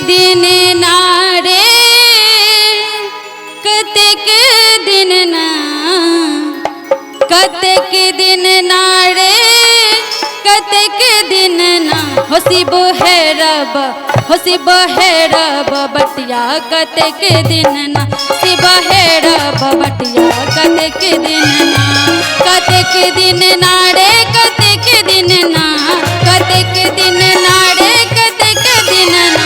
दिन नारे कतेक दिन ना कतेक दिन नारे कतेक दिन ना होशिब है रब बटिया कतेक दिन ना शिब है रब बटिया कतेक दिन ना कतेक दिन नारे कतेक दिन ना कतेक दिन नारे कतेक दिन ना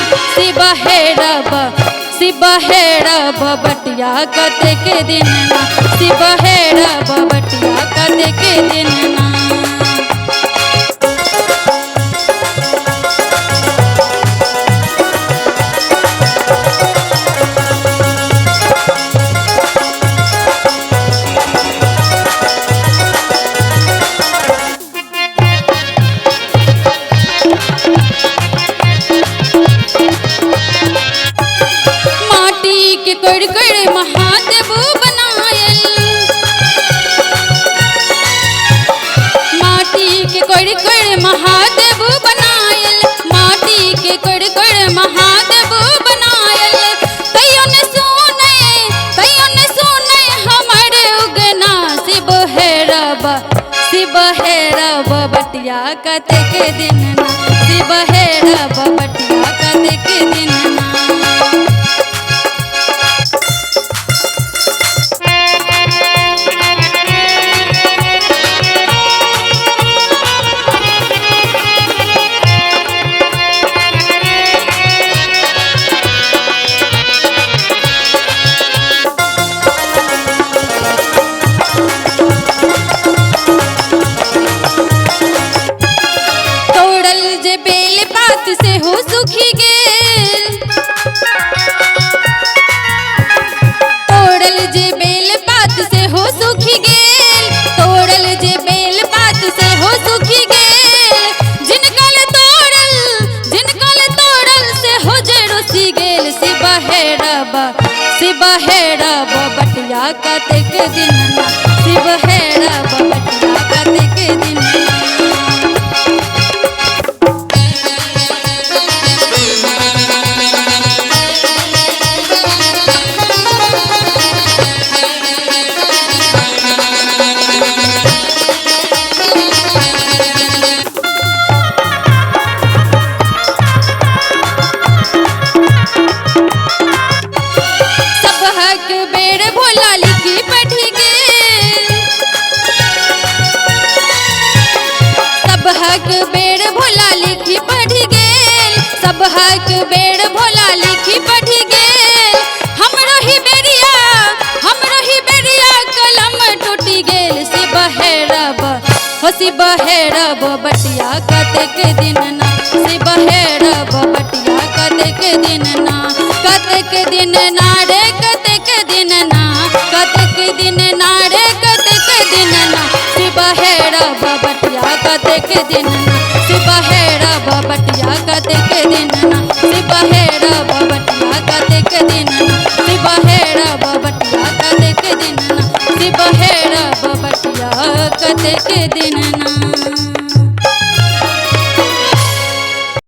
शिब है रब बटिया कतेक दिन ना शिब है रब बटिया कतेक दिन ना। कड़ कड़ महादेव बनायल माटी के कड़ कड़ महादेव बनायल माटी के कड़ कड़ महादेव बनायल तैयो ने सुने हमारे उगना शिब है रब बटिया कतेक दिन ना शिब है रब बटिया कतेक दिन ना। से हो सुखी गेल तोड़ल जे बेल पात से हो सुखी गेल तोड़ल जे बेल पात से हो सुखी गेल जिनकल तोड़ल से हो जड़ोसी गेल शिब है रब बटिया कतेक दिन ना शिब है रब बटिया कतेक दिन ना। बेड़ भोला लिखी पढ़ी गेल सब हक बेड़ भोला लिखी पढ़ी गेल सब हक बेड़ भोला लिखी पढ़ी गेल हमरो ही बेरिया कलम टूटी गेल शिब है रब बटिया कतेक दिन ना शिब है रब बटिया कतेक दिन ना कतेक दिन ना रे कतेक दिन ना कतेक दिन ना रे कतेक दिन ना शिब है रब बटिया कतेक दिन ना शिब है रब बटिया कतेक दिन ना शिब है रब बटिया कतेक दिन ना शिब है रब बटिया कतेक दिन ना शिब है रब बटिया कतेक दिन ना।